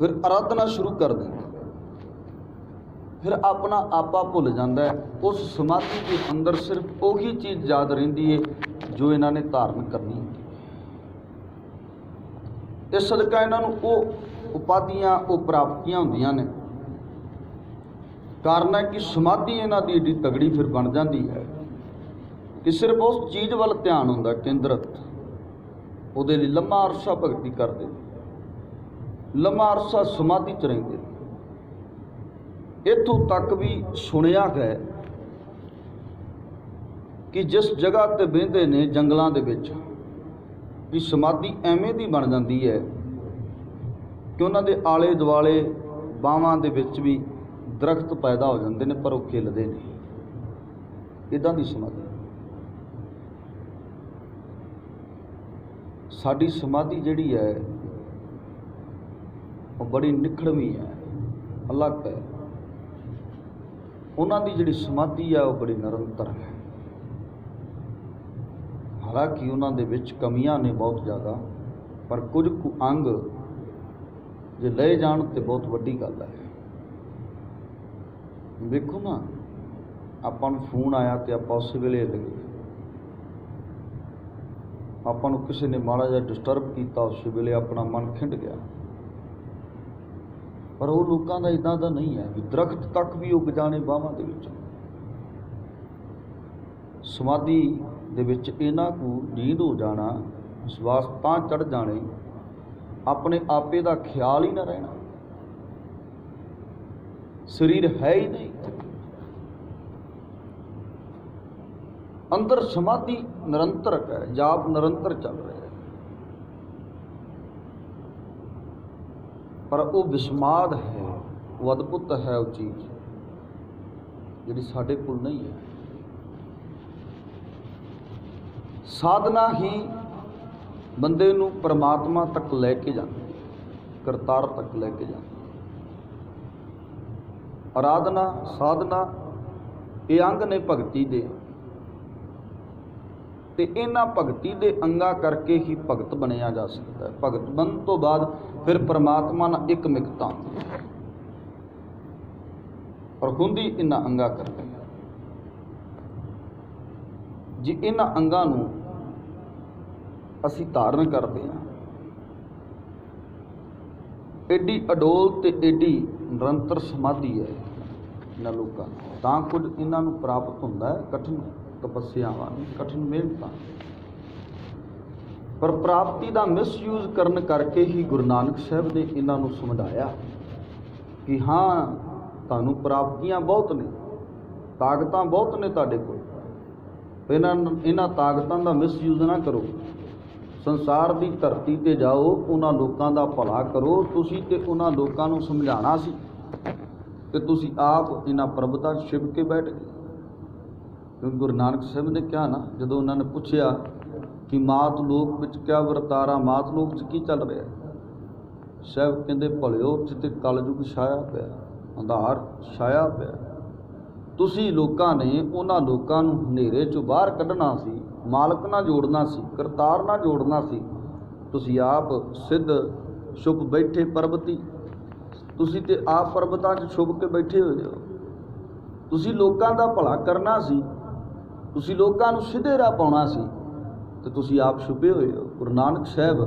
फिर आराधना शुरू कर देंगे, फिर अपना आपा भुल जाता है। उस समाधि के अंदर सिर्फ वही चीज़ याद रहिंदी है जो इन्होंने धारण करनी है। इस सदका इन्हों वो उपाधियां वो प्राप्तियां होंदियां ने। कारण है कि समाधि इन्हों की एडी तगड़ी फिर बन जाती है कि सिर्फ उस चीज़ वाल ध्यान होंदा केंद्रित, उहदे लई लम्मा अरसा भगती करते, लम्मा अरसा समाधि च रहिंदे। इत्थों तक भी सुनिया है कि जिस जगह ते बहिंदे ने जंगलों के विच कि समाधि एवें दी बन जाती है कि उन्होंने आले दुआले बावां दे विच भी दरख्त पैदा हो जाते हैं पर वो खिलते नहीं। इदां दी समाधि। साडी समाधि जिहड़ी है वो बड़ी निखड़वी है, अलग है। उन्हां दी जिहड़ी समाधि है वो बड़ी निरंतर है। हालांकि उन्हां दे विच कमियां ने बहुत ज़्यादा, पर कुछ कु अंग जे ले जाण ते बहुत वड्डी गल है। देखो ना, आपां नूं फोन आया तो आप उस वेले हिल गए, आपां नूं किसी ने माड़ा जिहा डिस्टर्ब किया उस वेले अपना मन खिंड गया। पर वो लोगों का इदां दा नहीं है कि दरख्त तक भी उग जाने बाहां दे विच। समाधि दे विच इन्हां को नींद हो जाना, विश्वास तां चढ़ जाने, अपने आपे दा ख्याल ही ना रहना, शरीर है ही नहीं। अंदर समाधि निरंतर है, जाप निरंतर चल रहा है, पर वो विस्माद है, वो अद्भुत है, वो चीज़ जिहड़ी साडे कोल नहीं है। साधना ही बंदे नूं परमात्मा तक लैके जाती, करतार तक लैके जाती। आराधना साधना ये अंग ने भगती दे, ते इन्हां भगती दे अंगा करके ही भगत बनिया जा सकता है। भगत बन तो बाद फिर परमात्मा नाल एक मिकता और हुंदी इन्हां अंगा करके। जे इन्हां अंगां नूं असी धारण करते हैं, एडी अडोल ते एडी निरंतर समाधि है इन्हां लोकां नूं, तां कुछ इन्हां नूं प्राप्त हुंदा है। कठिन तपस्यावां, कठिन मेहनतां, पर प्राप्ति का मिसयूज करन करके ही गुरु नानक साहब ने इन्हां नूं समझाया कि हाँ तुहानूं प्राप्तियां बहुत ने, ताकतां बहुत ने तुहाडे कोल, इन्हां ताकतां दा मिसयूज ना करो। संसार की धरती ते जाओ, उन्हां लोकां दा भला करो। तुसीं ते उन्हां लोकां नूं समझाना सी ते तुसीं आप इन्हां प्रभुता छिप के बैठ गए। क्योंकि गुरु नानक साहब ने कहा ना, जदों उन्होंने पूछया कि मात लोक विच क्या वरतारा, मात लोक च की चल रहा है, साहब कहंदे भलिओ जिते कलयुग छाया पिया, अंधार छाया पिया। तुसीं लोकां ने उन्हां लोकां नूं हनेरे चों बाहर कढना सी, मालक ना जोड़ना सी, करतार ना जोड़ना सी। तुसीं आप सिद्ध छुप बैठे परबती, तुसीं ते आप परबतां 'च छुप के बैठे होए हो। तुसीं लोकां दा भला करना सी, तुसीं लोकां नूं सीधे राह पाउणा सी, ते तुसीं आप छुपे हुए हो। गुरु नानक साहब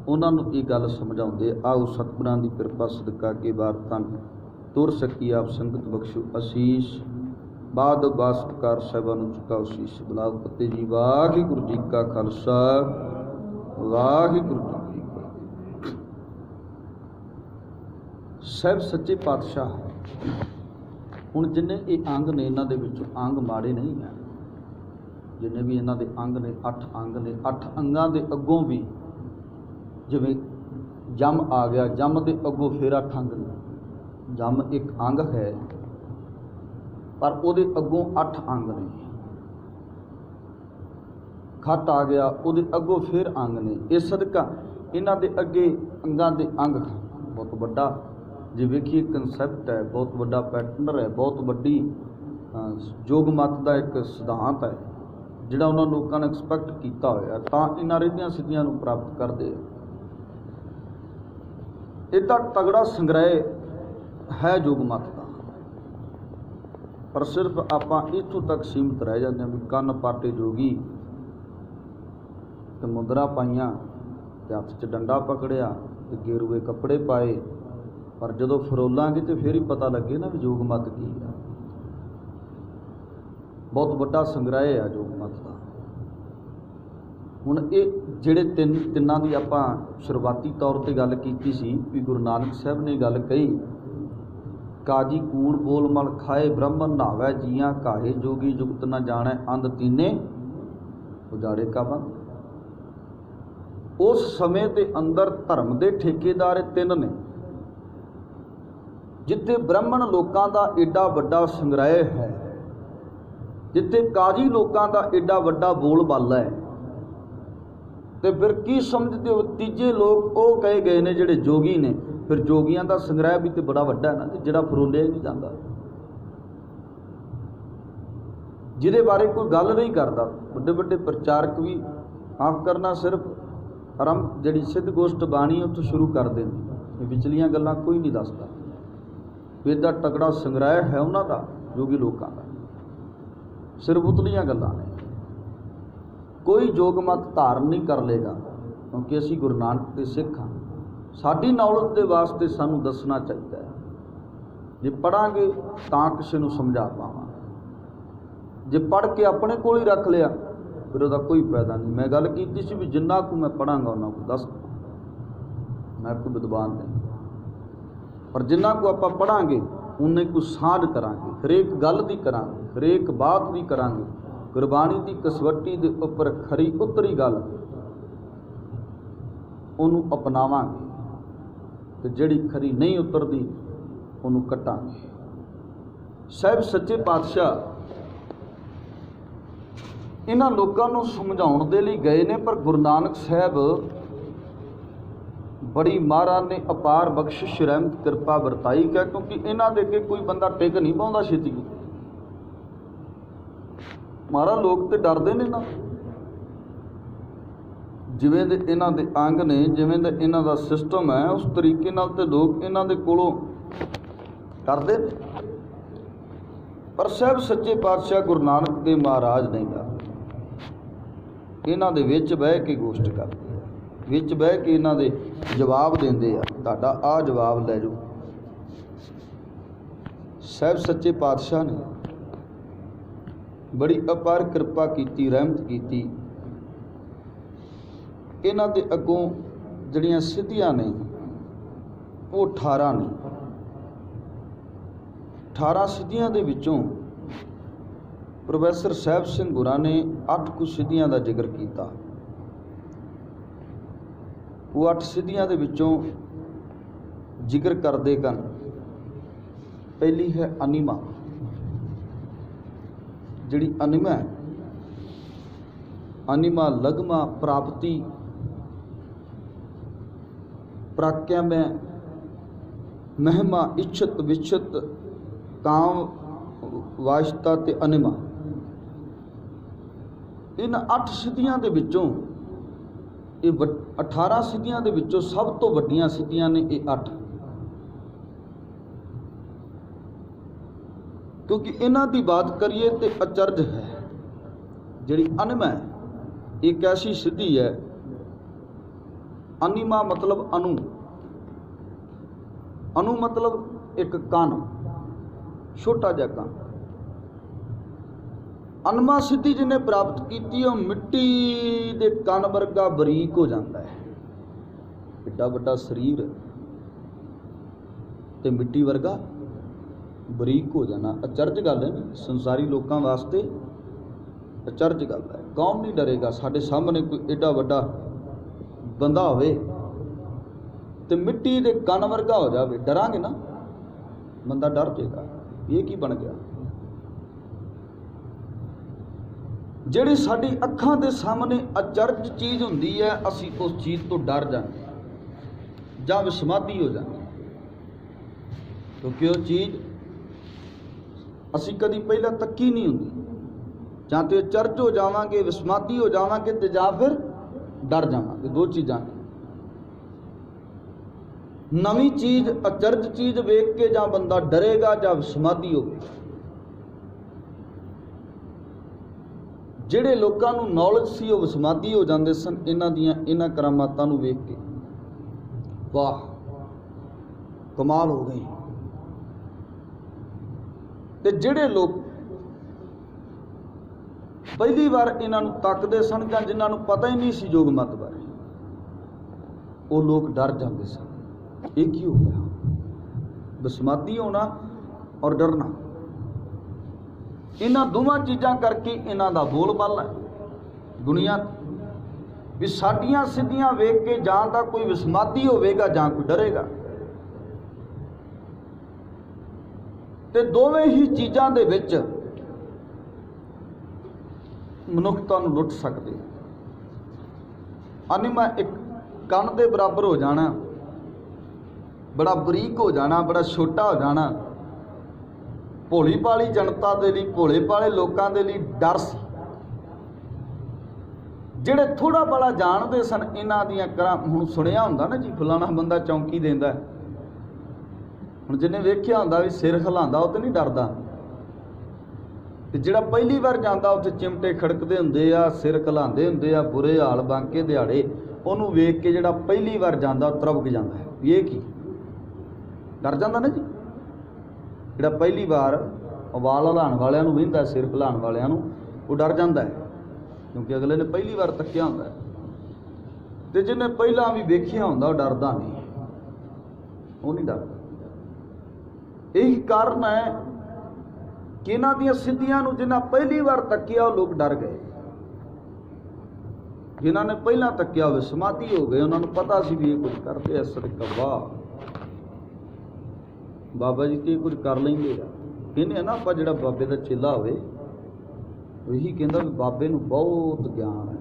उन्हां नूं ये गल समझाउंदे। आओ सतगुरां दी किरपा सदका के बार तन तुर सकी आप संगत बख्शो आशीष। बाद बासकार साहिबां नूं चुकाओ शीश। बुलाओ फतेह जी। वाहिगुरू जी का खालसा, वाहिगुरू जी की फतेह। साहब सच्चे पातशाह हुण जिन्ने ये अंग ने, इन्हां दे विचों अंग माड़े नहीं है। जिन्ने भी इन्हां दे अंग ने, 8 अंग ने, 8 अंगां दे अगों भी जिवें जम आ गया, जम दे अगों फिर 8 अंग ने। जम एक अंग है, पर उहदे अगों 8 अंग ने। खट आ गया, उहदे अगों फिर अंग ने। इस सदका इन्हां दे अगे अंगां दे अंग बहुत वड्डा जे वेखिए कंसैप्ट है, बहुत वड्डा पैटर्न है, बहुत वड्डी योग मत का एक सिद्धांत है जिहड़ा उन्हां लोकां ने एक्सपैक्ट किया होया, तां इन्हां रिद्धियां सिद्धियां नूं प्राप्त करदे। एडा तगड़ा संग्रह है योग मत का, पर सिर्फ आपां इत्थों तक सीमित रह जाते हैं भी कन्न पाटे जोगी ते मुद्रा पाइयां ते हत्थ च डंडा पकड़िया ते गेरुए कपड़े पाए, पर जदों फरोलांगे तो फिर ही पता लगे ना भी योग मत की है। बहुत वड्डा संग्रह है योग मत का। हुण ये जिहड़े तिन्नां दी आपां शुरुआती तौर पर गल कीती सी भी गुरु नानक साहब ने गल कही, काजी कूड़ बोल मल खाए ब्रह्मन नहावै जियां काहे जोगी जुगत न जाने अंध तीने उजाड़े का बंद। उस समय के अंदर धर्म के ठेकेदार तिन ने, जिथे ब्राह्मण लोगों का एडा वड्डा संग्रह है, जिथे काजी लोगों का एडा वड्डा बोल बाला है, तो फिर की समझते हो तीजे लोग वो कहे गए ने जिहड़े जोगी ने, फिर जोगियां का संग्रह भी तो बड़ा वड्डा है ना, जिहड़ा फरोलिया ही नहीं जाता, जिहदे बारे कोई गल नहीं करता। बड़े बड़े प्रचारक भी माफ करना सिर्फ आरंभ जिहड़ी सिद्ध गोष्ठ बाणी उत्थों शुरू कर देंगे, विचलियां गल्लां कोई नहीं दसदा। एडा तगड़ा संग्रह है उन्होंने जोगी लोगों का, सिर्फ उतलियां गल्लां ने। कोई योग मत धारण नहीं कर लेगा, क्योंकि असी गुरु नानक के सिख हाँ। साडी नॉलेज के वास्ते सानू दसना चाहिए है, जे पढ़ांगे तां किसी नूं समझा पावांगे, जे पढ़ के अपने कोल ही रख लिया फिर उसका कोई फायदा नहीं। मैं गल कीती सी भी जिन्ना को मैं पढ़ांगा उन्हां को दस, मैं कोई विद्वान नहीं, पर जिन्ना को आपां पढ़ांगे उन्ने को साझ करांगे, हरेक गल दी करांगे, हरेक बात दी करांगे, गुरबाणी की कसवट्टी के उपर खरी उतरी गल उन्हों अपनावांगे, तो जिहड़ी खरी नहीं उतरती उन्हों कटांगे। साहिब सच्चे पातशाह इन्हां लोगों को समझाउण दे लई गए ने, पर गुरु नानक साहब बड़ी महाराज ने अपार बख्शिश रहमत कृपा वरताई है, क्योंकि इन्हां दे अगे कोई बंदा टिक नहीं पाउंदा छेती। महाराज लोग तो डरते ने ना, जिवें दे इन्हां दे अंग ने, जिवें दे इन्हां दा सिस्टम है, उस तरीके नाल ते लोग इन्हां दे कोलों डरदे ने। पर साहब सच्चे पातशाह गुरु नानक देव महाराज नहीं डरदे, इन्हां दे विच बह के गोष्ट करदे आ, विच बह के इन्हां दे जवाब देंदे आ, तुहाडा आ जवाब लै जाओ। साहब सच्चे पातशाह ने बड़ी अपार कृपा की, रहमत की। इन्हां दे अगों जड़ियां सिद्धियां ने वो 18 ने। 18 सिद्धियां दे विचों प्रोफैसर साहब सिंह गुरा ने 8 कुछ सिद्धियां का जिक्र किया। वो 8 सिद्धियां दे विचों जिक्र करते कन, पहली है अनिमा। जिहड़ी अनिमा है, अनिमा लगमा प्राप्ति प्राक्या में महिमा इच्छत विच्छत काम वाशता ते अनिमा। इन 8 सिद्धियां दे विचों ये 18 सिद्धियां दे विचों सब तो वड्डियां सिद्धियां ने ये 8, क्योंकि इन्हां दी बात करिए तो अचरज है। जिहड़ी अनिमा है एक ऐसी सिद्धि है, अनिमा मतलब अनु, अनु मतलब एक कण, छोटा जिहा कण। अनमा सिद्धि जिन्हें प्राप्त की वो मिट्टी के कण वर्गा बरीक हो जाता है। एडा वड्डा शरीर ते मिट्टी वर्गा बरीक हो जाना अचरज गल है। संसारी लोगों वास्ते अचरज गल है। कौन नहीं डरेगा? साढ़े सामने कोई एडा वड्डा बंदा होवे ते मिट्टी के कण वर्गा हो जाए, डरांगे ना? बंदा डर जाएगा, ये की बन गया। जिहड़ी साडी अखां दे सामने अचरज चीज़ हुंदी है, असी उस चीज़ तो डर जाते हैं जां विसमाधी हो जाते हैं, क्योंकि वो चीज़ असी कदी पहला तक्की नहीं हुंदी। जां तो अचरज हो जावांगे, विसमाधी हो जावांगे, ते जां फिर डर जावांगे। दो चीज़ां ने। नवीं चीज़ अचरज चीज़ वेख के जां बंदा डरेगा जां समाधि होगी। ਜਿਹੜੇ ਲੋਕਾਂ ਨੂੰ ਨੌਲੇਜ ਸੀ ਉਹ ਵਿਸਮਾਦੀ ਹੋ ਜਾਂਦੇ ਸਨ ਇਹਨਾਂ ਕਰਾਮਾਤਾਂ ਨੂੰ ਵੇਖ ਕੇ। ਵਾਹ ਕਮਾਲ ਹੋ ਗਈ। ਤੇ ਜਿਹੜੇ ਲੋਕ ਪਹਿਲੀ ਵਾਰ ਇਹਨਾਂ ਨੂੰ ਤੱਕਦੇ ਸਨ ਜਾਂ ਜਿਨ੍ਹਾਂ ਨੂੰ ਪਤਾ ਹੀ ਨਹੀਂ ਸੀ ਯੋਗ ਮਤ ਬਾਰੇ, ਉਹ ਲੋਕ ਡਰ ਜਾਂਦੇ ਸਨ। ਇਹ ਕੀ ਹੋ ਗਿਆ? ਵਿਸਮਾਦੀ ਹੋਣਾ ਔਰ ਡਰਨਾ, ਇਹਨਾਂ ਦੋਵਾਂ ਚੀਜ਼ਾਂ ਕਰਕੇ ਇਹਨਾਂ ਦਾ ਬੋਲਬਾਲਾ ਹੈ ਦੁਨੀਆ ਵੀ ਸਾਡੀਆਂ ਸਿੱਧੀਆਂ ਵੇਖ ਕੇ ਜਾਂ ਤਾਂ ਕੋਈ ਵਿਸਮਾਦੀ ਹੋਵੇਗਾ ਜਾਂ ਕੋਈ ਡਰੇਗਾ। ਤੇ ਦੋਵੇਂ ਹੀ ਚੀਜ਼ਾਂ ਦੇ ਵਿੱਚ ਮਨੁੱਖਤਾ ਨੂੰ ਲੁੱਟ ਸਕਦੇ। ਅਨਿਮਾ ਇੱਕ ਕਣ ਦੇ ਬਰਾਬਰ ਹੋ ਜਾਣਾ, ਬੜਾ ਬਰੀਕ ਹੋ ਜਾਣਾ, ਬੜਾ ਛੋਟਾ ਹੋ ਜਾਣਾ। ਭੋਲੀ ਭਾਲੀ ਜਨਤਾ ਦੇ ਲਈ, ਭੋਲੇ ਭਾਲੇ ਲੋਕਾਂ ਦੇ ਲਈ ਡਰ ਸੀ। ਜਿਹੜੇ ਥੋੜਾ ਬੜਾ ਜਾਣਦੇ ਸਨ ਇਹਨਾਂ ਦੀਆਂ ਕਰਾਂ, ਹੁਣ ਸੁਣਿਆ ਹੁੰਦਾ ਨਾ ਜੀ ਫਲਾਣਾ ਬੰਦਾ ਚੌਂਕੀ ਦਿੰਦਾ, ਹੁਣ ਜਿਹਨੇ ਵੇਖਿਆ ਹੁੰਦਾ ਵੀ ਸਿਰ ਹਿਲਾਉਂਦਾ ਉਹ ਤੇ ਨਹੀਂ ਡਰਦਾ। ਤੇ ਜਿਹੜਾ ਪਹਿਲੀ ਵਾਰ ਜਾਂਦਾ ਉੱਥੇ ਚਿਮਟੇ ਖੜਕਦੇ ਹੁੰਦੇ ਆ, ਸਿਰ ਹਿਲਾਉਂਦੇ ਹੁੰਦੇ ਆ, ਬੁਰੇ ਹਾਲ ਬਾਂਕੇ ਦਿਹਾੜੇ, ਉਹਨੂੰ ਵੇਖ ਕੇ ਜਿਹੜਾ ਪਹਿਲੀ ਵਾਰ ਜਾਂਦਾ ਉਹ ਤਰਬਕ ਜਾਂਦਾ ਹੈ ਵੀ ਇਹ ਕੀ, ਡਰ ਜਾਂਦਾ ਨਾ ਜੀ। ਜਿਹੜਾ ਪਹਿਲੀ ਵਾਰ ਵਾਲ ਹਿਲਾਉਣ ਵਾਲਿਆਂ ਨੂੰ ਵਹਿੰਦਾ, ਸਿਰ ਹਿਲਾਉਣ ਵਾਲਿਆਂ ਨੂੰ, ਉਹ ਡਰ ਜਾਂਦਾ ਹੈ ਕਿਉਂਕਿ ਅਗਲੇ ਨੇ ਪਹਿਲੀ ਵਾਰ ਤੱਕਿਆ ਹੁੰਦਾ ਹੈ। ਤੇ ਜਿਹਨੇ ਪਹਿਲਾਂ ਵੀ ਵੇਖਿਆ ਹੁੰਦਾ ਉਹ ਡਰਦਾ ਨਹੀਂ, ਉਹ ਨਹੀਂ ਡਰਦਾ। ਇਹੀ ਕਾਰਨ ਹੈ ਕਿ ਇਹਨਾਂ ਦੀਆਂ ਸਿੱਧੀਆਂ ਨੂੰ ਜਿਨ੍ਹਾਂ ਪਹਿਲੀ ਵਾਰ ਤੱਕਿਆ ਉਹ ਲੋਕ ਡਰ ਗਏ। ਜਿਨ੍ਹਾਂ ਨੇ ਪਹਿਲਾਂ ਤੱਕਿਆ ਹੋਵੇ ਸਮਾਧੀ ਹੋ ਗਏ, ਉਹਨਾਂ ਨੂੰ ਪਤਾ ਸੀ ਵੀ ਇਹ ਕੁਝ ਕਰਦੇ ਆ। ਸਦਕਾ ਵਾਹ ਬਾਬਾ ਜੀ ਤੇ ਕੁਝ ਕਰ ਲੈਂਦੇ ਆ। ਕਹਿੰਦੇ ਆ ਨਾ ਆਪਾਂ ਜਿਹੜਾ ਬਾਬੇ ਦਾ ਚੇਲਾ ਹੋਵੇ ਉਹੀ ਕਹਿੰਦਾ ਵੀ ਬਾਬੇ ਨੂੰ ਬਹੁਤ ਗਿਆਨ ਹੈ।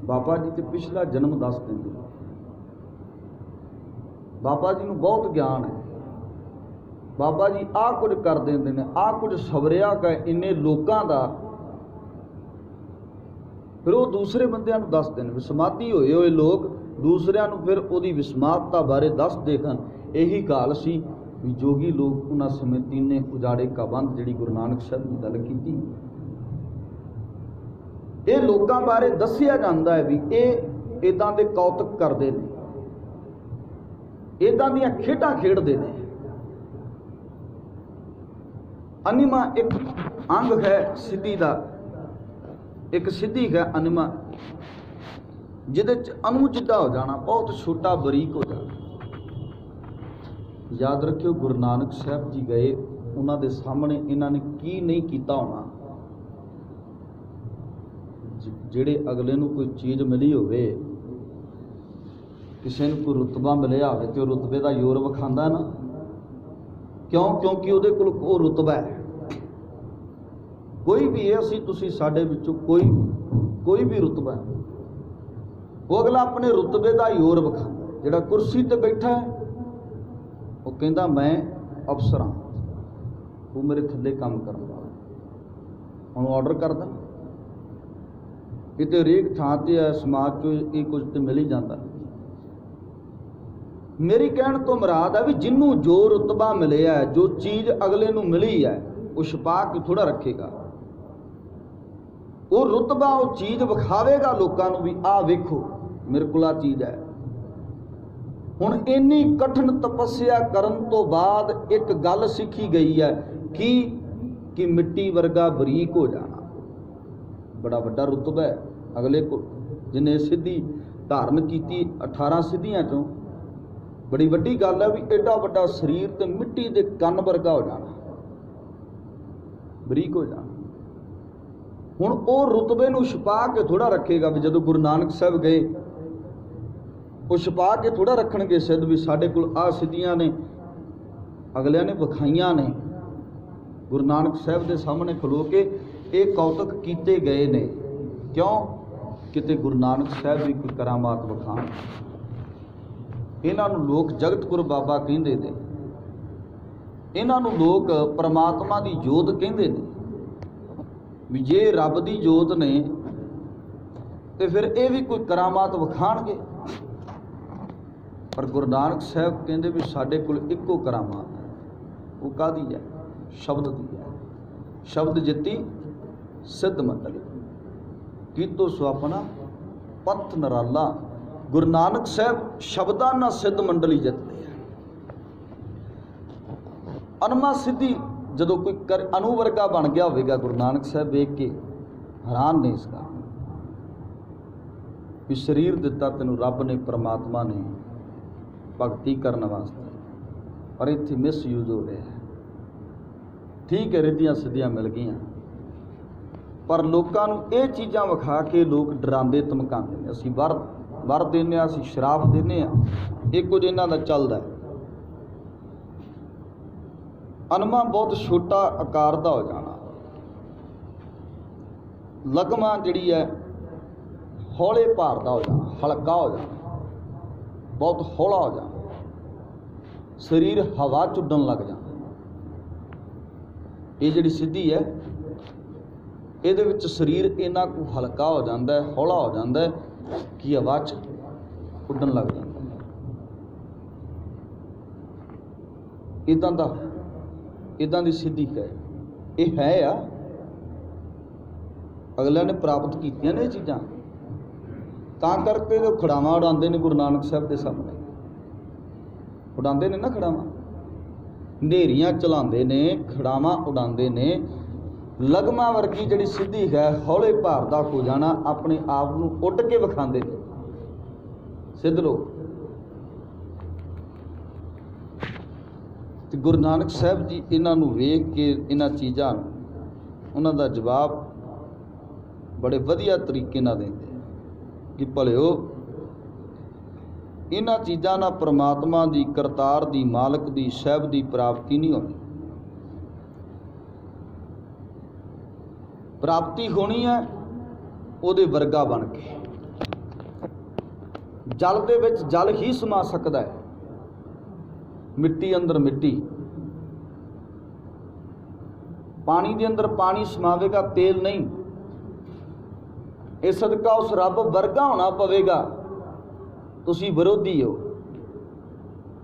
ਬਾਬਾ ਜੀ ਤੇ ਪਿਛਲਾ ਜਨਮ ਦੱਸ ਦਿੰਦੇ, ਬਾਬਾ ਜੀ ਨੂੰ ਬਹੁਤ ਗਿਆਨ ਹੈ। ਬਾਬਾ ਜੀ ਆਹ ਕੁਝ ਕਰ ਦਿੰਦੇ ਨੇ, ਆਹ ਕੁਝ ਸਵਰਿਆ ਕਿ ਇੰਨੇ ਲੋਕਾਂ ਦਾ। ਫਿਰ ਉਹ ਦੂਸਰੇ ਬੰਦਿਆਂ ਨੂੰ ਦੱਸਦੇ ਨੇ। ਵਿਸਮਾਦੀ ਹੋਏ ਹੋਏ ਲੋਕ ਦੂਸਰਿਆਂ ਨੂੰ ਫਿਰ ਉਹਦੀ ਵਿਸਮਾਦਤਾ ਬਾਰੇ ਦੱਸਦੇ ਹਨ। ਇਹੀ ਗੱਲ ਸੀ ਵੀ ਜੋਗੀ ਲੋਕ ਉਹਨਾਂ ਸਮੇਂ ਤੀਨੇ ਉਜਾੜੇ ਕਾ ਬੰਦ, ਜਿਹੜੀ ਗੁਰੂ ਨਾਨਕ ਸਾਹਿਬ ਦੀ ਗੱਲ ਕੀਤੀ, ਇਹ ਲੋਕਾਂ ਬਾਰੇ ਦੱਸਿਆ ਜਾਂਦਾ ਹੈ ਵੀ ਇਹ ਇੱਦਾਂ ਦੇ ਕੌਤਕ ਕਰਦੇ ਨੇ, ਇੱਦਾਂ ਦੀਆਂ ਖੇਡਾਂ ਖੇਡਦੇ ਨੇ। ਅਨਿਮਾ ਇੱਕ ਅੰਗ ਹੈ ਸਿੱਧੀ ਦਾ, ਇੱਕ ਸਿੱਧੀ ਹੈ ਅਨਿਮਾ, ਜਿਹਦੇ ਚ ਅਨੂ ਜਿੱਦਾਂ ਹੋ ਜਾਣਾ, ਬਹੁਤ ਛੋਟਾ ਬਰੀਕ ਹੋ ਜਾਣਾ। ਯਾਦ ਰੱਖਿਓ ਗੁਰੂ ਨਾਨਕ ਸਾਹਿਬ ਜੀ ਗਏ, ਉਹਨਾਂ ਦੇ ਸਾਹਮਣੇ ਇਹਨਾਂ ਨੇ ਕੀ ਨਹੀਂ ਕੀਤਾ ਹੋਣਾ। ਜਿਹੜੇ ਅਗਲੇ ਨੂੰ ਕੋਈ ਚੀਜ਼ ਮਿਲੀ ਹੋਵੇ, ਕਿਸੇ ਨੂੰ ਕੋਈ ਰੁਤਬਾ ਮਿਲਿਆ ਹੋਵੇ ਤੇ ਉਹ ਰੁਤਬੇ ਦਾ ਜ਼ੋਰ ਵਿਖਾਉਂਦਾ ਨਾ, ਕਿਉਂ? ਕਿਉਂਕਿ ਉਹਦੇ ਕੋਲ ਉਹ ਰੁਤਬਾ ਹੈ। ਕੋਈ ਵੀ ਅਸੀਂ ਤੁਸੀਂ ਸਾਡੇ ਵਿੱਚੋਂ ਕੋਈ ਵੀ ਰੁਤਬਾ ਹੈ, ਉਹ ਅਗਲਾ ਆਪਣੇ ਰੁਤਬੇ ਦਾ ਜ਼ੋਰ ਵਿਖਾਉਂਦਾ। ਜਿਹੜਾ ਕੁਰਸੀ ਤੇ ਬੈਠਾ ਹੈ ਉਹ ਕਹਿੰਦਾ ਮੈਂ ਅਫਸਰ ਹਾਂ, ਉਹ ਮੇਰੇ ਥੱਲੇ ਕੰਮ ਕਰਨ ਵਾਲਾ, ਉਹਨੂੰ ਆਰਡਰ ਕਰਦਾ। ਕਿਤੇ ਹਰੇਕ ਥਾਂ ਤੇ ਹੈ ਸਮਾਜ 'ਚੋਂ ਇਹ ਕੁਝ ਤੇ ਮਿਲ ਹੀ ਜਾਂਦਾ। ਮੇਰੀ ਕਹਿਣ ਤੋਂ ਮੁਰਾਦ ਹੈ ਵੀ ਜਿਹਨੂੰ ਜੋ ਰੁਤਬਾ ਮਿਲਿਆ, ਜੋ ਚੀਜ਼ ਅਗਲੇ ਨੂੰ ਮਿਲੀ ਹੈ, ਉਹ ਛੁਪਾ ਕੇ ਥੋੜਾ ਰੱਖੇਗਾ। ਉਹ ਰੁਤਬਾ, ਉਹ ਚੀਜ਼ ਵਿਖਾਵੇਗਾ ਲੋਕਾਂ ਨੂੰ ਵੀ ਆਹ ਵੇਖੋ ਮੇਰੇ ਕੋਲ ਆਹ ਚੀਜ਼ ਹੈ। ਹੁਣ ਇੰਨੀ ਕਠਿਨ ਤਪੱਸਿਆ ਕਰਨ ਤੋਂ ਬਾਅਦ ਇੱਕ ਗੱਲ ਸਿੱਖੀ ਗਈ ਹੈ ਕਿ ਮਿੱਟੀ ਵਰਗਾ ਬਰੀਕ ਹੋ ਜਾਣਾ ਬੜਾ ਵੱਡਾ ਰੁਤਬਾ ਹੈ ਅਗਲੇ ਕੋਲ। ਜਿਹਨੇ ਸਿੱਧੀ ਧਾਰਨ ਕੀਤੀ 18 ਸਿੱਧੀਆਂ ਚੋਂ, ਬੜੀ ਵੱਡੀ ਗੱਲ ਹੈ ਵੀ ਐਡਾ ਵੱਡਾ ਸਰੀਰ ਤੇ ਮਿੱਟੀ ਦੇ ਕੰਨ ਵਰਗਾ ਹੋ ਜਾਣਾ, ਬਰੀਕ ਹੋ ਜਾਣਾ। ਹੁਣ ਉਹ ਰੁਤਬੇ ਨੂੰ ਛੁਪਾ ਕੇ ਥੋੜਾ ਰੱਖੇਗਾ ਵੀ ਜਦੋਂ ਗੁਰੂ ਨਾਨਕ ਸਾਹਿਬ ਗਏ ਉਹ ਛੁਪਾ ਕੇ ਥੋੜਾ ਰੱਖਣਗੇ ਸਿੱਧ ਵੀ ਸਾਡੇ ਕੋਲ ਆਹ ਸਿੱਧੀਆਂ ਨੇ, ਅਗਲਿਆਂ ਨੇ ਵਿਖਾਈਆਂ ਨੇ। ਗੁਰੂ ਨਾਨਕ ਸਾਹਿਬ ਦੇ ਸਾਹਮਣੇ ਖਲੋ ਕੇ ਇਹ ਕੌਤਕ ਕੀਤੇ ਗਏ ਨੇ। ਕਿਉਂ? ਕਿਤੇ ਗੁਰੂ ਨਾਨਕ ਸਾਹਿਬ ਵੀ ਕੋਈ ਕਰਾਮਾਤ ਵਿਖਾਣ। ਇਹਨਾਂ ਨੂੰ ਲੋਕ ਜਗਤ ਗੁਰੂ ਬਾਬਾ ਕਹਿੰਦੇ ਨੇ, ਇਹਨਾਂ ਨੂੰ ਲੋਕ ਪਰਮਾਤਮਾ ਦੀ ਜੋਤ ਕਹਿੰਦੇ ਨੇ ਵੀ ਜੇ ਰੱਬ ਦੀ ਜੋਤ ਨੇ ਤੇ ਫਿਰ ਇਹ ਵੀ ਕੋਈ ਕਰਾਮਾਤ ਵਿਖਾਣਗੇ। पर गुरु नानक साहब कहते भी साडे कोल इक्को करामात है, वो कादी है? शब्द दी है। शब्द जिती सिद्ध मंडली कीतो सुआपना पथ नराला। गुरु नानक साहब शब्दां नाल सिद्ध मंडली जितते हैं। अनमा सिद्धि जदों कोई कर अनु वर्गा बन गया होगा, गुरु नानक साहब वेख के हैरान ने इसका भी शरीर दिता तेनों रब ने, परमात्मा ने भगती करने वास्ते, पर इत्थे मिसयूज हो रहा है। ठीक है, रिद्धियां सिद्धियां मिल गई, पर लोगों को ये चीज़ां विखा के लोग डरांदे धमकाते हैं। असीं वर देने, असीं शराप देने, एक कुछ इन्हां दा चलदा है। अनमा बहुत छोटा आकार का हो जाना, लगमा जिहड़ी है हौले भार का हो जाना, हल्का हो जाना, बहुत हौला हो जाना, शरीर हवा च उड्डण लग जाना। ये जिहड़ी सिद्धि है, ਇਹਦੇ ਵਿੱਚ शरीर इन्ना को हल्का हो जाता है, हौला हो जाता है कि हवा च उड्डण लग जाता है। इदां दी सिद्धि है, ये है आ अगलिਆਂ ने प्राप्त कीतियां ने चीज़ां, तां करके जो खड़ावां उड़ाते हैं गुरु नानक साहब के सामने, उड़ाते हैं ना खड़ावां, हनेरियां चलाते ने, खड़ावां उड़ाते ने। लगमा वर्गी जिहड़ी सिद्धि है, हौले भार दा हो जाना, अपने आप नूं उड्ड के विखांदे ने सिद्ध लोग। ते गुरु नानक साहब जी इन्हां नूं वेख के, इन्हां चीज़ां उन्हां दा जवाब बड़े वधिया तरीके नाल देंदे कि भलिओ इन्हां चीज़ां नाल परमात्मा दी, करतार दी, मालक दी, साहब दी प्राप्ति नहीं होनी। प्राप्ति होनी है उहदे वर्गा बन के। जल दे विच जल ही समा सकता है, मिट्टी अंदर मिट्टी, पानी दे अंदर पानी समावेगा, तेल नहीं। इस सदका उस रब वर्गा होना पवेगा। तुसी विरोधी हो,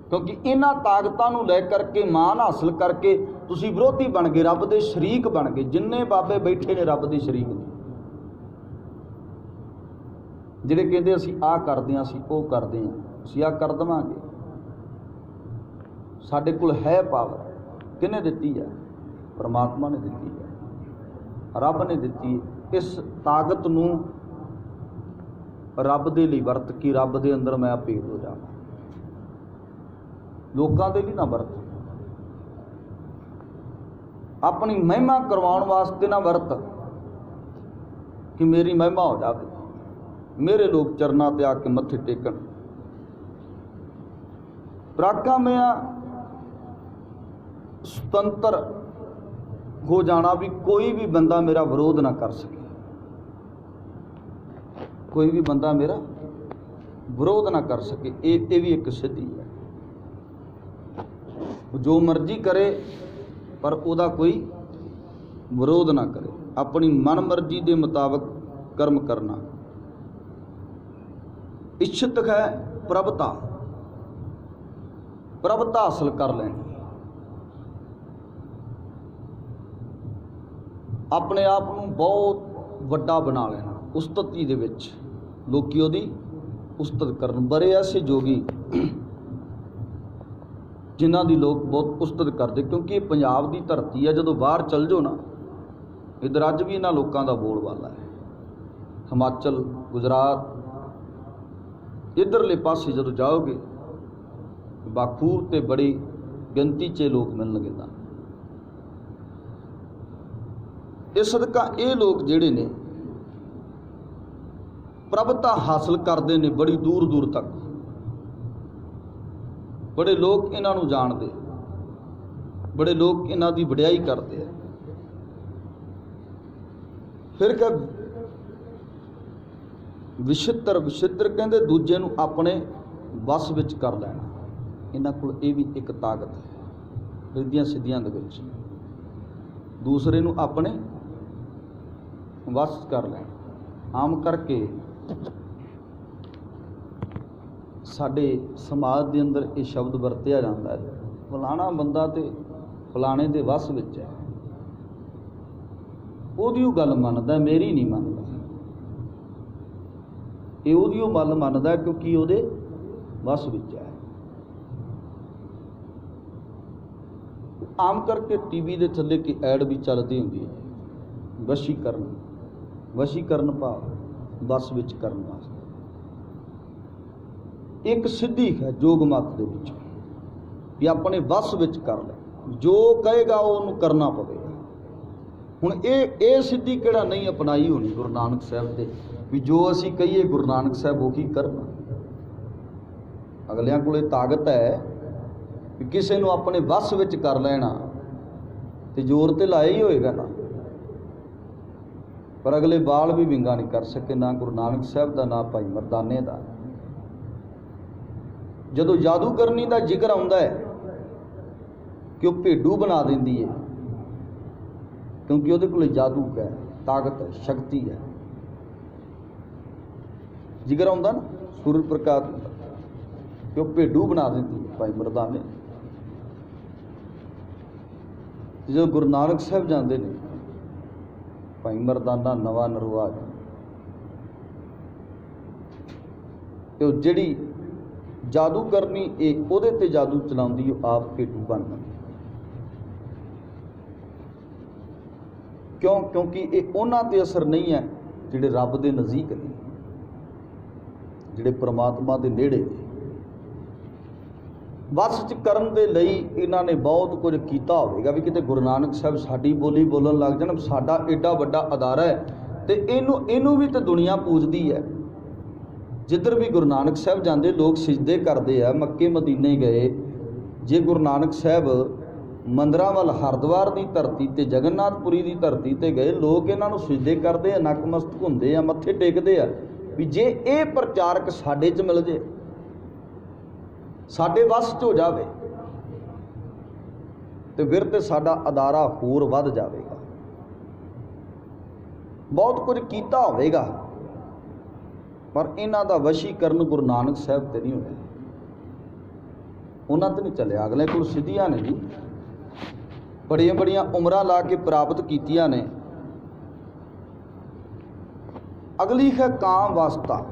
क्योंकि इन्हां ताकतां नूं लै करके, मान हासिल करके तुसी विरोधी बन गए, रब दे शरीक बन गए। जिन्ने बाबे बैठे ने रब दे शरीक ने, जिहड़े कहंदे असीं आ करदे हां, असीं ओह करदे हां, असीं आ कर देवांगे, साडे कोल है पावर। किहने दित्ती है? परमात्मा ने दित्ती है, रब ने दित्ती है। इस ताकत नूं रब दे लई वरत कि रब दे अंदर मैं भेद हो जावां, लोकां दे लई ना वरत, अपनी महिमा करवाउण वास्ते ना वरत कि मेरी महिमा हो जाए, मेरे लोग चरनां ते आके मत्थे टेकण। प्राका मैं सुतंत्र हो जाना, भी कोई भी बंदा मेरा विरोध ना कर सके, कोई भी बंदा मेरा विरोध ना कर सके। ये भी एक सिद्धि है। जो मर्जी करे पर उहदा कोई विरोध ना करे, अपनी मन मर्जी के मुताबिक कर्म करना। इच्छित है प्रभुता, प्रभुता हासिल कर लेनी, अपने आप को बहुत वड्डा बना लेना। उस्तती दे विच लोकी उहदी उस्तत करन। बड़े ऐसे जोगी जिन्हां दी लोग बहुत उस्तत करते, क्योंकि ये पंजाब की धरती है। जदों बाहर चल जाओ ना, इधर अज भी इन्हां लोकां दा बोलबाला है। हिमाचल, गुजरात, इधरले पासे जदों जाओगे, बाखूब ते बड़ी गिनती च लोग मिलणगे। ना इस सदका ये लोग जिहड़े ने प्रभुता हासिल करते हैं बड़ी दूर दूर तक। बड़े लोग इन्हां नूं जानदे, बड़े लोग इन्हां दी वडियाई करते हैं। फिर क्या विचित्र विचित्र कहते दूजे नूं अपने वस विच कर लेना। इन्हां कोल ये भी एक ताकत है रिद्धियां सिद्धियां दे विच, दूसरे नूं अपने वस कर लेना। आम करके ਸਾਡੇ ਸਮਾਜ ਦੇ ਅੰਦਰ ਇਹ ਸ਼ਬਦ ਵਰਤਿਆ ਜਾਂਦਾ ਹੈ, ਫਲਾਣਾ ਬੰਦਾ ਤੇ ਫਲਾਣੇ ਦੇ ਵੱਸ ਵਿੱਚ ਹੈ, ਉਹਦੀ ਉਹ ਗੱਲ ਮੰਨਦਾ, ਮੇਰੀ ਨਹੀਂ ਮੰਨਦਾ। ਇਹ ਉਹਦੀ ਉਹ ਗੱਲ ਮੰਨਦਾ ਕਿਉਂਕਿ ਉਹਦੇ ਵੱਸ ਵਿੱਚ ਹੈ। ਆਮ ਕਰਕੇ ਟੀਵੀ ਦੇ ਥੱਲੇ ਕੀ ਐਡ ਵੀ ਚੱਲਦੀ ਹੁੰਦੀ ਹੈ, ਵਸ਼ੀਕਰਨ ਭਾਵ ਵੱਸ ਵਿੱਚ ਕਰਨ ਵਾਸਤੇ। ਇੱਕ ਸਿੱਧੀ ਹੈ ਯੋਗ ਮਤ ਦੇ ਵਿੱਚ ਵੀ ਆਪਣੇ ਵੱਸ ਵਿੱਚ ਕਰ ਲੈ, ਜੋ ਕਹੇਗਾ ਉਹਨੂੰ ਕਰਨਾ ਪਵੇਗਾ। ਹੁਣ ਇਹ ਸਿੱਧੀ ਕਿਹੜਾ ਨਹੀਂ ਅਪਣਾਈ ਹੋਣੀ ਗੁਰੂ ਨਾਨਕ ਸਾਹਿਬ ਦੇ, ਵੀ ਜੋ ਅਸੀਂ ਕਹੀਏ ਗੁਰੂ ਨਾਨਕ ਸਾਹਿਬ ਉਹੀ ਕਰਨਾ। ਅਗਲਿਆਂ ਕੋਲੇ ਤਾਕਤ ਹੈ ਵੀ ਕਿਸੇ ਨੂੰ ਆਪਣੇ ਵੱਸ ਵਿੱਚ ਕਰ ਲੈਣਾ, ਤੇ ਜ਼ੋਰ ਤੇ ਲਾਇਆ ਹੀ ਹੋਏਗਾ ਨਾ, ਪਰ ਅਗਲੇ ਬਾਲ ਵੀ ਵਿੰਗਾ ਨਹੀਂ ਕਰ ਸਕੇ, ਨਾ ਗੁਰੂ ਨਾਨਕ ਸਾਹਿਬ ਦਾ, ਨਾ ਭਾਈ ਮਰਦਾਨੇ ਦਾ। ਜਦੋਂ ਜਾਦੂਗਰਨੀ ਦਾ ਜ਼ਿਕਰ ਆਉਂਦਾ ਹੈ ਕਿ ਉਹ ਭੇਡੂ ਬਣਾ ਦਿੰਦੀ ਹੈ, ਕਿਉਂਕਿ ਉਹਦੇ ਕੋਲ ਜਾਦੂ ਹੈ, ਤਾਕਤ ਹੈ, ਸ਼ਕਤੀ ਹੈ। ਜ਼ਿਕਰ ਆਉਂਦਾ ਨਾ ਸੂਰਜ ਪ੍ਰਕਾਸ਼ ਦਾ ਕਿ ਉਹ ਭੇਡੂ ਬਣਾ ਦਿੰਦੀ ਹੈ ਭਾਈ ਮਰਦਾਨੇ। ਜਦੋਂ ਗੁਰੂ ਨਾਨਕ ਸਾਹਿਬ ਜਾਂਦੇ ਨੇ, ਭਾਈ ਮਰਦਾਨਾ ਨਵਾਂ ਨਰਵਾ, ਤੇ ਉਹ ਜਿਹੜੀ ਜਾਦੂ ਕਰਨੀ ਇਹ ਉਹਦੇ ਤੇ ਜਾਦੂ ਚਲਾਉਂਦੀ, ਉਹ ਆਪ ਭੇਡੂ ਬਣ ਜਾਂਦੀ। ਕਿਉਂਕਿ ਇਹ ਉਹਨਾਂ ਤੇ ਅਸਰ ਨਹੀਂ ਹੈ ਜਿਹੜੇ ਰੱਬ ਦੇ ਨਜ਼ਦੀਕ ਨੇ, ਜਿਹੜੇ ਪ੍ਰਮਾਤਮਾ ਦੇ ਨੇੜੇ ਨੇ। ਵੱਸ 'ਚ ਕਰਨ ਦੇ ਲਈ ਇਹਨਾਂ ਨੇ ਬਹੁਤ ਕੁਝ ਕੀਤਾ ਹੋਵੇਗਾ ਵੀ ਕਿਤੇ ਗੁਰੂ ਨਾਨਕ ਸਾਹਿਬ ਸਾਡੀ ਬੋਲੀ ਬੋਲਣ ਲੱਗ ਜਾਣ। ਸਾਡਾ ਏਡਾ ਵੱਡਾ ਅਦਾਰਾ ਹੈ ਤੇ ਇਹਨੂੰ ਵੀ ਤਾਂ ਦੁਨੀਆ ਪੂਜਦੀ ਹੈ। ਜਿੱਧਰ ਵੀ ਗੁਰੂ ਨਾਨਕ ਸਾਹਿਬ ਜਾਂਦੇ ਲੋਕ ਸਿਜਦੇ ਕਰਦੇ ਆ। ਮੱਕੇ ਮਦੀਨੇ ਗਏ, ਜੇ ਗੁਰੂ ਨਾਨਕ ਸਾਹਿਬ ਮੰਦਰਾਂ ਵੱਲ ਹਰਿਦੁਆਰ ਦੀ ਧਰਤੀ ਤੇ ਜਗਨਨਾਥਪੁਰੀ ਦੀ ਧਰਤੀ ਤੇ ਗਏ, ਲੋਕ ਇਹਨਾਂ ਨੂੰ ਸਿਜਦੇ ਕਰਦੇ ਆ, ਨਕਮਸਤਕ ਹੁੰਦੇ ਆ, ਮੱਥੇ ਟੇਕਦੇ ਆ ਵੀ ਜੇ ਇਹ ਪ੍ਰਚਾਰਕ ਸਾਡੇ 'ਚ ਮਿਲ ਜੇ, ਸਾਡੇ ਵੱਸ 'ਚ ਹੋ ਜਾਵੇ, ਤੇ ਫਿਰ ਤੇ ਸਾਡਾ ਅਦਾਰਾ ਹੋਰ ਵੱਧ ਜਾਵੇਗਾ। ਬਹੁਤ ਕੁਝ ਕੀਤਾ ਹੋਵੇਗਾ, ਪਰ ਇਹਨਾਂ ਦਾ ਵਸ਼ੀਕਰਨ ਗੁਰੂ ਨਾਨਕ ਸਾਹਿਬ ਤੇ ਨਹੀਂ ਹੋਇਆ, ਉਹਨਾਂ ਤੇ ਨਹੀਂ ਚੱਲਿਆ। ਅਗਲੇ ਕੋਲ ਸਿੱਧੀਆਂ ਨੇ ਜੀ, ਬੜੀਆਂ ਬੜੀਆਂ ਉਮਰਾਂ ਲਾ ਕੇ ਪ੍ਰਾਪਤ ਕੀਤੀਆਂ ਨੇ। ਅਗਲੀ ਹੈ ਕਾਮ ਵਾਸਤਾ,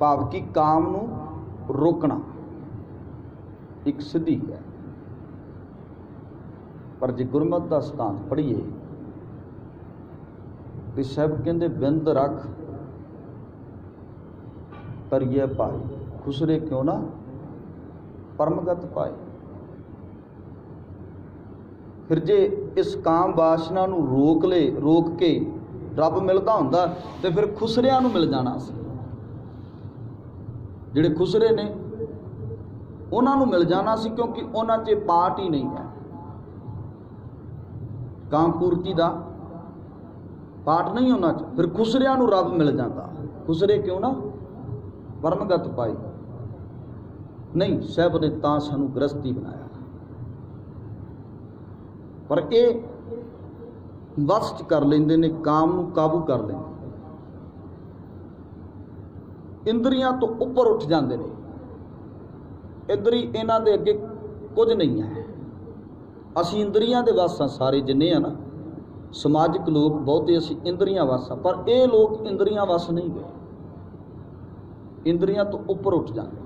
ਭਾਵ ਕਿ ਕਾਮ ਨੂੰ ਰੋਕਣਾ, ਇੱਕ ਸਿੱਧੀ ਹੈ। ਪਰ ਜੇ ਗੁਰਮਤਿ ਦਾ ਸਿਧਾਂਤ ਪੜ੍ਹੀਏ ਤੇ ਸਾਹਿਬ ਕਹਿੰਦੇ ਬਿੰਦ ਰੱਖ ਕਰੀਏ ਭਾਈ, ਖੁਸਰੇ ਕਿਉਂ ਨਾ ਪਰਮਗਤ ਪਾਏ। ਫਿਰ ਜੇ ਇਸ ਕਾਮ ਵਾਸ਼ਨਾ ਨੂੰ ਰੋਕ ਕੇ ਰੱਬ ਮਿਲਦਾ ਹੁੰਦਾ ਤੇ ਫਿਰ ਖੁਸਰਿਆਂ ਨੂੰ ਮਿਲ ਜਾਣਾ ਸੀ। ਜਿਹੜੇ ਖੁਸਰੇ ਨੇ ਉਹਨਾਂ ਨੂੰ ਮਿਲ ਜਾਣਾ ਸੀ, ਕਿਉਂਕਿ ਉਹਨਾਂ 'ਚ ਪਾਠ ਹੀ ਨਹੀਂ ਹੈ। ਕਾਮ ਪੂਰਤੀ ਦਾ ਪਾਠ ਨਹੀਂ ਉਹਨਾਂ 'ਚ, ਫਿਰ ਖੁਸਰਿਆਂ ਨੂੰ ਰੱਬ ਮਿਲ ਜਾਂਦਾ। ਖੁਸਰੇ ਕਿਉਂ ਨਾ ਪਰਮਗਤ ਪਾਈ। ਨਹੀਂ, ਸਾਹਿਬ ਨੇ ਤਾਂ ਸਾਨੂੰ ਗ੍ਰਸਤੀ ਬਣਾਇਆ, ਪਰ ਇਹ ਵੱਸ 'ਚ ਕਰ ਲੈਂਦੇ ਨੇ, ਕਾਮ ਨੂੰ ਕਾਬੂ ਕਰ ਲੈਂਦੇ, ਇੰਦਰੀਆਂ ਤੋਂ ਉੱਪਰ ਉੱਠ ਜਾਂਦੇ ਨੇ। ਇੱਧਰ ਹੀ ਇਹਨਾਂ ਦੇ ਅੱਗੇ ਕੁਝ ਨਹੀਂ ਹੈ। ਅਸੀਂ ਇੰਦਰੀਆਂ ਦੇ ਵੱਸ ਹਾਂ, ਸਾਰੇ ਜਿੰਨੇ ਆ ਨਾ ਸਮਾਜਿਕ ਲੋਕ, ਬਹੁਤੇ ਅਸੀਂ ਇੰਦਰੀਆਂ ਵੱਸ ਹਾਂ, ਪਰ ਇਹ ਲੋਕ ਇੰਦਰੀਆਂ ਵੱਸ ਨਹੀਂ ਗਏ, ਇੰਦਰੀਆਂ ਤੋਂ ਉੱਪਰ ਉੱਠ ਜਾਂਦੇ।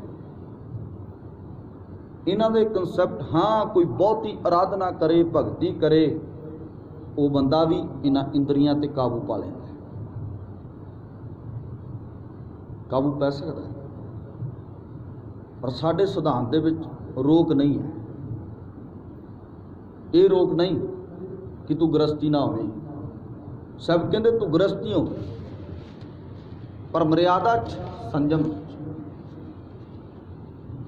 ਇਹਨਾਂ ਦੇ ਕਨਸੈਪਟ, ਹਾਂ ਕੋਈ ਬਹੁਤੀ ਆਰਾਧਨਾ ਕਰੇ, ਭਗਤੀ ਕਰੇ, ਉਹ ਬੰਦਾ ਵੀ ਇਹਨਾਂ ਇੰਦਰੀਆਂ ਤੇ ਕਾਬੂ ਪਾ ਲੈਂਦਾ, ਕਾਬੂ ਪੈ ਸਕਦਾ। ਪਰ ਸਾਡੇ ਸਿਧਾਂਤ ਦੇ ਵਿੱਚ ਰੋਕ ਨਹੀਂ ਹੈ। ਇਹ ਰੋਕ ਨਹੀਂ ਕਿ ਤੂੰ ਗ੍ਰਸਤੀ ਨਾ ਹੋਵੇ। ਸਭ ਕਹਿੰਦੇ ਤੂੰ ਗ੍ਰਸਤੀ ਹੋ, ਪਰ ਮਰਿਆਦਾ 'ਚ, ਸੰਜਮ 'ਚ।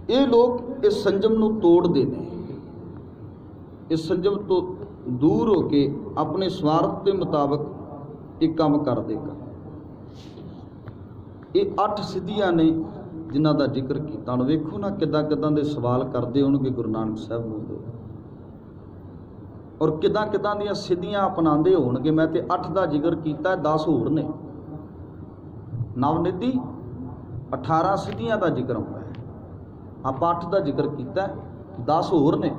ਇਹ ਲੋਕ ਇਸ ਸੰਜਮ ਨੂੰ ਤੋੜਦੇ ਨੇ, ਇਸ ਸੰਜਮ ਤੋਂ ਦੂਰ ਹੋ ਕੇ ਆਪਣੇ ਸਵਾਰਥ ਦੇ ਮੁਤਾਬਕ ਇਹ ਕੰਮ ਕਰਦੇ। ਇਹ 8 ਸਿੱਧੀਆਂ ਨੇ ਜਿਨ੍ਹਾਂ ਦਾ ਜ਼ਿਕਰ ਕੀਤਾ। ਹੁਣ ਵੇਖੋ ਨਾ ਕਿੱਦਾਂ ਦੇ ਸਵਾਲ ਕਰਦੇ ਹੋਣਗੇ ਗੁਰੂ ਨਾਨਕ ਸਾਹਿਬ ਨੂੰ, ਔਰ ਕਿੱਦਾਂ ਦੀਆਂ ਸਿੱਧੀਆਂ ਅਪਣਾਉਂਦੇ ਹੋਣਗੇ। ਮੈਂ ਤੇ 8 ਦਾ ਜ਼ਿਕਰ ਕੀਤਾ, 10 ਹੋਰ ਨੇ। ਨਵਨਿਧੀ 18 सिद्धियां का जिक्र होता है। ਆਪਾਂ 8 का जिक्र किया, 10 होर ने,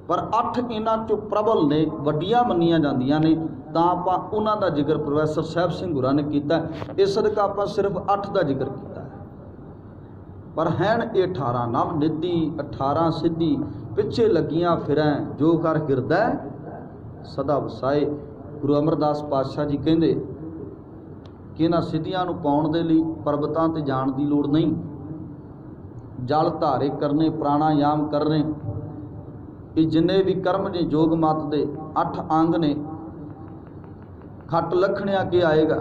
पर 8 इन्हां चों प्रबल ने, वड्डियां मन्नियां जांदियां ने, तां आपां उन्हां दा जिक्र प्रोफैसर ਸਾਹਿਬ ਸਿੰਘ होरां ने कीता। इस सदका आपां सिर्फ 8 का जिक्र किया है, पर हैन ये 18 नव निधि 18 सिद्धि पिछे लगियां फिरै जो कर हिरदै सदा वसाए। गुरु अमरदास पातशाह जी कहंदे कि इन्हां सिद्धियां नूं पाउण दे लई परबतां ते जाण दी लोड़ नहीं। जल धारे करने, प्राणायाम करने, ये जिन्ने भी कर्म ने योग मत दे 8 अंग ने, खट लखणिया के आएगा,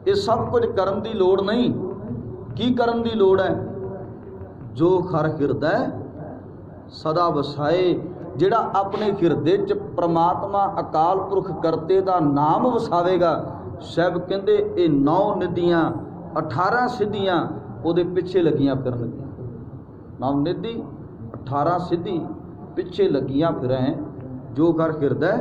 ये सब कुछ करन दी लोड़ नहीं। की करन दी लोड़ है? जो खर हिरदै सदा वसाए, जिहड़ा अपने हिरदे च परमात्मा अकाल पुरख करते दा नाम वसावेगा। साहब कहंदे ये 9 निधियां 18 सिद्धियां ਉਹਦੇ ਪਿੱਛੇ ਲੱਗੀਆਂ ਫਿਰਨਗੀਆਂ। ਨਵ ਨਿਧੀ 18 ਸਿੱਧੀ ਪਿੱਛੇ ਲੱਗੀਆਂ ਫਿਰੈ ਜੋ ਕਰ ਹਿਰਦੈ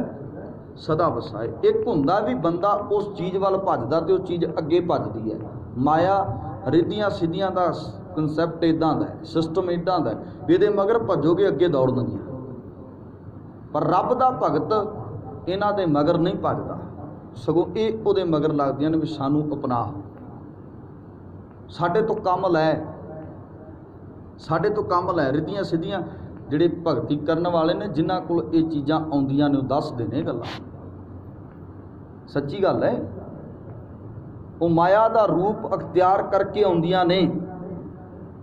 ਸਦਾ ਵਸਾਏ। ਇੱਕ ਹੁੰਦਾ ਵੀ ਬੰਦਾ ਉਸ ਚੀਜ਼ ਵੱਲ ਭੱਜਦਾ ਤੇ ਉਹ ਚੀਜ਼ ਅੱਗੇ ਭੱਜਦੀ ਹੈ। ਮਾਇਆ ਰਿੱਧੀਆਂ ਸਿੱਧੀਆਂ ਦਾ ਕਨਸੈਪਟ ਇਦਾਂ ਦਾ, ਸਿਸਟਮ ਇਦਾਂ ਦਾ ਵੀ ਇਹਦੇ ਮਗਰ ਭੱਜੋਗੇ ਅੱਗੇ ਦੌੜਨਗੀਆਂ, ਪਰ ਰੱਬ ਦਾ ਭਗਤ ਇਹਨਾਂ ਦੇ ਮਗਰ ਨਹੀਂ ਭੱਜਦਾ, ਸਗੋਂ ਇਹ ਉਹਦੇ ਮਗਰ ਲੱਗਦੀਆਂ ਨੇ ਵੀ ਸਾਨੂੰ ਅਪਣਾ, ਸਾਡੇ ਤੋਂ ਕੰਮ ਲੈ, ਸਾਡੇ ਤੋਂ ਕੰਮ ਲੈ। ਰਿੱਧੀਆਂ ਸਿੱਧੀਆਂ ਜਿਹੜੇ ਭਗਤੀ ਕਰਨ ਵਾਲੇ ਨੇ, ਜਿਨ੍ਹਾਂ ਕੋਲ ਇਹ ਚੀਜ਼ਾਂ ਆਉਂਦੀਆਂ ਨੇ, ਉਹ ਦੱਸਦੇ ਨੇ ਗੱਲਾਂ, ਸੱਚੀ ਗੱਲ ਹੈ। ਉਹ ਮਾਇਆ ਦਾ ਰੂਪ ਅਖਤਿਆਰ ਕਰਕੇ ਆਉਂਦੀਆਂ ਨੇ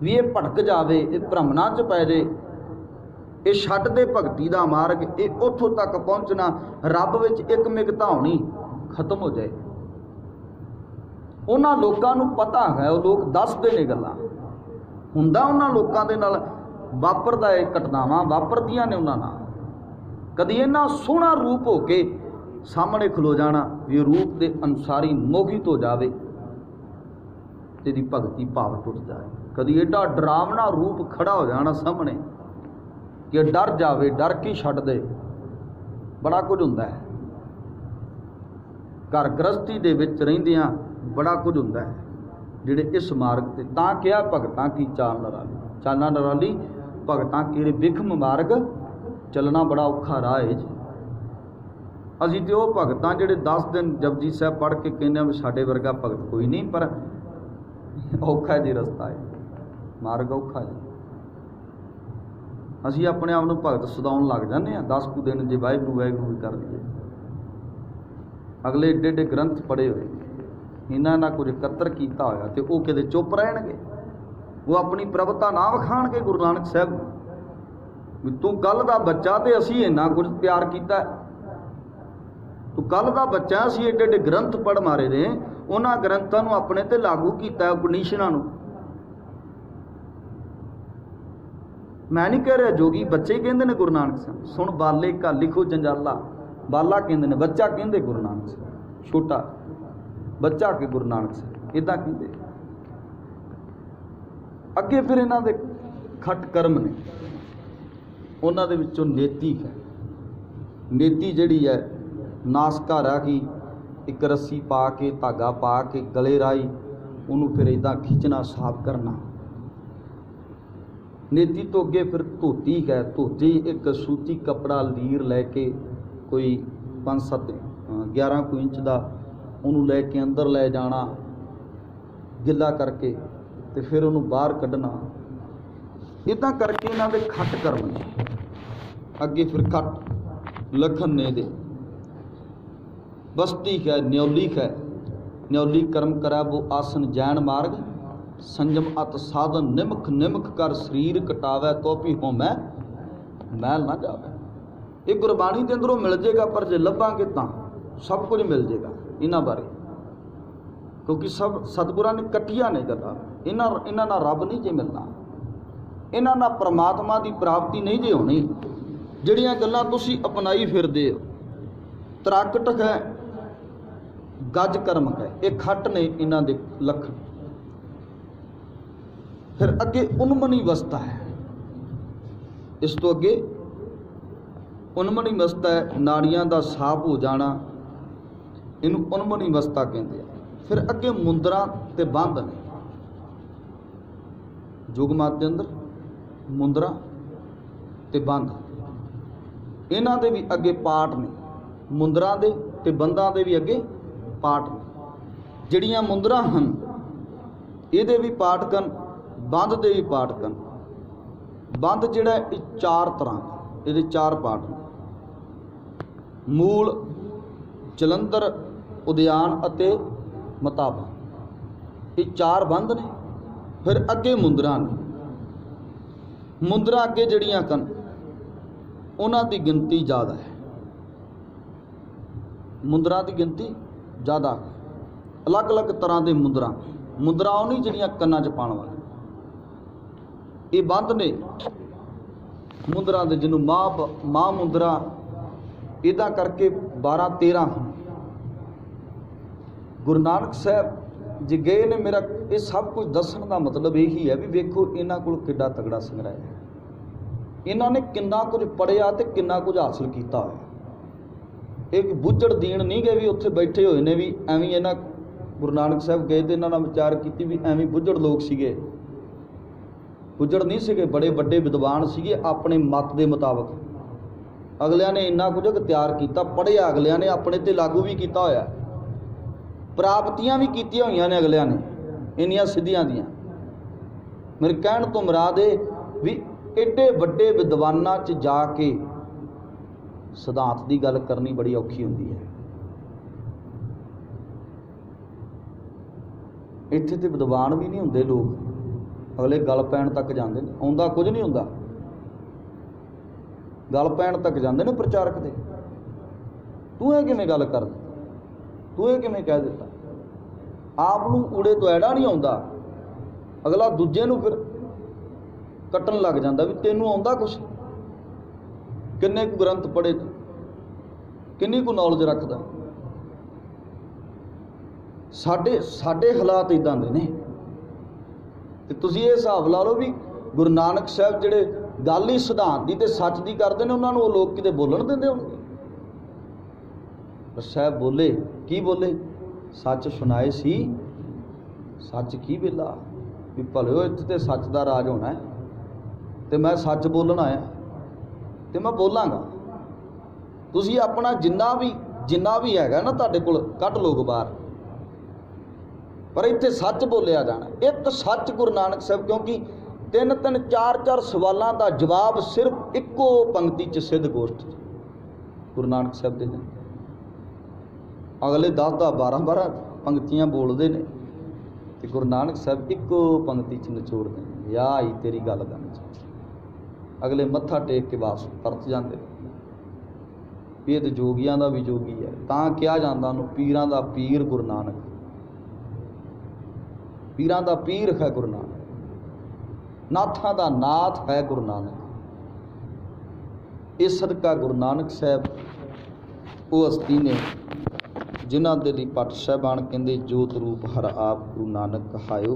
ਵੀ ਇਹ ਭਟਕ ਜਾਵੇ, ਇਹ ਭ੍ਰਮਣਾ 'ਚ ਪੈ ਜੇ, ਇਹ ਛੱਡ ਦੇ ਭਗਤੀ ਦਾ ਮਾਰਗ, ਇਹ ਉੱਥੋਂ ਤੱਕ ਪਹੁੰਚਣਾ, ਰੱਬ ਵਿੱਚ ਇੱਕ ਮਿਗਤਾ ਹੋਣੀ, ਖਤਮ ਹੋ ਜਾਏ। ਉਹਨਾਂ ਲੋਕਾਂ ਨੂੰ ਪਤਾ ਹੈ, ਉਹ ਲੋਕ ਦੱਸਦੇ ਨੇ ਗੱਲਾਂ, ਹੁੰਦਾ ਉਹਨਾਂ ਲੋਕਾਂ ਦੇ ਨਾਲ ਵਾਪਰਦਾ ਇਹ ਘਟਨਾਵਾਂ ਵਾਪਰਦੀਆਂ ਨੇ ਉਹਨਾਂ ਨਾਲ। ਕਦੀ ਇੰਨਾ ਸੋਹਣਾ ਰੂਪ ਹੋ ਕੇ ਸਾਹਮਣੇ ਖਲੋ ਜਾਣਾ ਵੀ ਰੂਪ ਦੇ ਅਨੁਸਾਰੀ ਮੋਹਿਤ ਹੋ ਜਾਵੇ ਤੇ ਦੀ ਭਗਤੀ ਭਾਵ ਟੁੱਟ ਜਾਏ। ਕਦੀ ਐਡਾ ਡਰਾਵਣਾ ਰੂਪ ਖੜਾ ਹੋ ਜਾਣਾ ਸਾਹਮਣੇ ਕਿ ਡਰ ਜਾਵੇ, ਡਰ ਕੀ ਛੱਡ ਦੇ। ਬੜਾ ਕੁਝ ਹੁੰਦਾ ਹੈ ਘਰ ਗ੍ਰਸਤੀ ਦੇ ਵਿੱਚ ਰਹਿੰਦਿਆਂ, बड़ा कुछ होंदा है जिहड़े इस मार्ग ते। तां किहा भगतां की चाल नराली, चालां नराली भगतां केरे बिखम मार्ग चलना बड़ा औखा राह है जी। असीं ते ओह भगतां जिहड़े 10 दिन जपजी साहिब पढ़ के कहने भी साडे वर्गा भगत कोई नहीं, पर औखा जी रस्ता है, मार्ग औखा जी। असीं अपने आप नूं भगत सदाउण लग जांदे आ। 10 कुछ दिन जे वाहिगुरू वाहिगुरू कर लईए, अगले एडे एडे ग्रंथ पढ़े हुए, इन्हां नाल कुछ इकत्तर किया होया ते वो किते चुप रहणगे, वो अपनी प्रभुता ना विखाणगे। गुरु नानक साहब भी तू कल दा बच्चा ते असीं इन्ना कुछ तैयार कीता, तू कल दा बच्चा, असीं एडे एडे ग्रंथ पढ़ मारे ने, उन्हां ग्रंथां नूं अपने ते लागू कीता, उपनिषदां नूं। मैं नहीं कह रहा, जोगी बच्चे ही कहंदे ने गुरु नानक साहब, सुन बाले का लिखो जंजाला, बाला कहंदे ने, बच्चा कहंदे गुरु नानक साहब, छोटा बच्चा के गुरु नानक साहब इदां कहंदे। अगे फिर इन्हां दे खट कर्म ने, उन्हां दे विचों नेति है। नेति जिहड़ी है नासका राही, एक रस्सी पा के धागा पा के गले राही उन्होंने फिर इदां खिंचना, साफ करना। नेति तो अगे फिर धोती है, धोती एक सूती कपड़ा लीर लैके कोई 5-7 11 इंच का ਉਹਨੂੰ ਲੈ ਕੇ ਅੰਦਰ ਲੈ ਜਾਣਾ, ਗਿੱਲਾ ਕਰਕੇ ਤੇ ਫਿਰ ਉਹਨੂੰ ਬਾਹਰ ਕੱਢਣਾ। ਇਦਾਂ ਕਰਕੇ ਇਹਨਾਂ ਦੇ ਖੱਟ ਕਰਮ ਨੇ। ਅੱਗੇ ਫਿਰ ਖੱਟ ਲਖਨ ਨੇ ਦੇ बस्ती है न्यौली है, न्यौली कर्म करै वो आसन जैन मार्ग, संयम अत साधन निमख निमख कर शरीर कटावै तो भी होमै मैल ना जावे। ये गुरबाणी के अंदरों मिल जाएगा, पर जे लभांगे तो सब कुछ मिल जाएगा इन्हां बारे, क्योंकि सब सतगुरां ने कट्ठियां ने गल्लां। इन्हां नाल रब नहीं जे मिलना, इन्हां नाल परमात्मा की प्राप्ति नहीं जे होनी। जिहड़ियां गल्लां तुसीं अपनाई फिरदे हो, तराकट है गज कर्म है, ये खट ने इन्हां दे लखण। फिर अगे उन्मनी अवस्था है, इस तो अगे उन्मनी अवस्था है, नाड़ियां दा साफ हो जाना, इनू उन्मनी अवस्था कहते हैं। फिर अगे मुंदरा ते बंद ने। जुगमत के अंदर मुंदरा ते बंद, इन्हां दे भी अगे पाठ ने। मुंदरा दे ते बंदां दे भी अगे पाठ ने। जिहड़ियां मुंदरा हन इहदे भी पाठ कन, बंद दे भी पाठ कन। बंद जिहड़ा इह चार तरह, इहदे चार पाठ ने। मूल, जलंधर, उद्यान अते मताबा, ये चार बंद ने। फिर अगे मुंदरा ने। मुंदरा अगे जड़ियां कन उन्हां दी गिनती ज़्यादा है। मुंदरा की गिनती ज़्यादा, अलग अलग तरह के मुंदरा। मुंदरा वो नहीं जड़ियां कन्नां च पाउण वाली, ये बंद ने। मुंदरा दे जिन्हों मां मुंदरा, इदा करके 12-13 हैं। गुरु नानक साहब जे गए ने, मेरा ये सब कुछ दसन का मतलब यही है भी वेखो इन्हां कोल किड्डा तगड़ा संग्रह है, इन्हां ने किन्ना कुछ पढ़िया ते किन्ना कुछ हासिल किया है। एक बुझड़ दीन नहीं गए भी उत्थे बैठे हुए ने भी एवं इन्हां। गुरु नानक साहब गए तो इन्हां नाल विचार की भी एवं बुझड़ लोग सीगे, बुझड़ नहीं सीगे, बड़े बड़े विद्वान सीगे अपने मत के मुताबिक। अगलियां ने इन्ना कुछ तैयार किया, पढ़िया अगलियां ने, अपने ते लागू भी किया होया, प्राप्तियां भी कीतियां होईयां ने अगलियां ने इन्नियां सिद्धियां दियां। मेरे कहण तो मुराद है भी एडे वड्डे विद्वानां च जाके सिद्धांत की गल करनी बड़ी औखी हुंदी है। इत्थे ते विद्वान भी नहीं हुंदे लोग, अगले गल पैण तक जांदे ने, आउंदा कुछ नहीं हुंदा, गल पैण तक जांदे ने प्रचारक दे। तूं ये किवें गल कर, तूं ये किवें कह दिता। आप नूं ऊड़े तो ऐड़ा नहीं आउंदा, अगला दूजे नूं फिर कट्टण लग जांदा भी तैनूं आउंदा कुछ, किन्ने कु ग्रंथ पढ़े, किन्नी कु नॉलेज रखदा। साडे हालात इदां दे ने ते तुसीं ये हिसाब ला लो भी गुरु नानक साहब जिहड़े गल ही सिद्धांत दी ते सच दी करदे ने, उन्हां नूं ओह लोग किते बोलण दिंदे होणगे। पर साहब बोले की बोले, सच सुनाए सी सच की बेला, भी भलिओ इत्थे ते सच दा राज होना है ते मैं सच बोलण आया ते मैं बोलांगा। तुसीं अपना जिन्ना भी हैगा ना तुहाडे कोल कढ लो बाहर, पर इत्थे सच बोलिया जाना। एक सच गुरु नानक साहब, क्योंकि 3-3 4-4 सवालों का जवाब सिर्फ इक्को पंक्ति च सिद्ध गोष्ठ गुरु नानक साहब दे। अगले 10-10 12-12 पंक्तियां बोलते हैं तो गुरु नानक साहब इक्को पंक्ति च निचोड़ते हैं, या आई तेरी गल का निचोड़। अगले मत्था टेक के वापस परत जाते। ये तो जोगियां का भी जोगी है, तां कहा जाता उन्होंने पीरां दा पीर गुरु नानक, पीरां दा पीर है गुरु नानक, नाथां दा नाथ है गुरु नानक। इस सदका गुरु नानक साहब वो हस्ती ने जिन्हां दे लई पट साहिबान कहंदे जोत रूप हर आप गुरु नानक कहायो।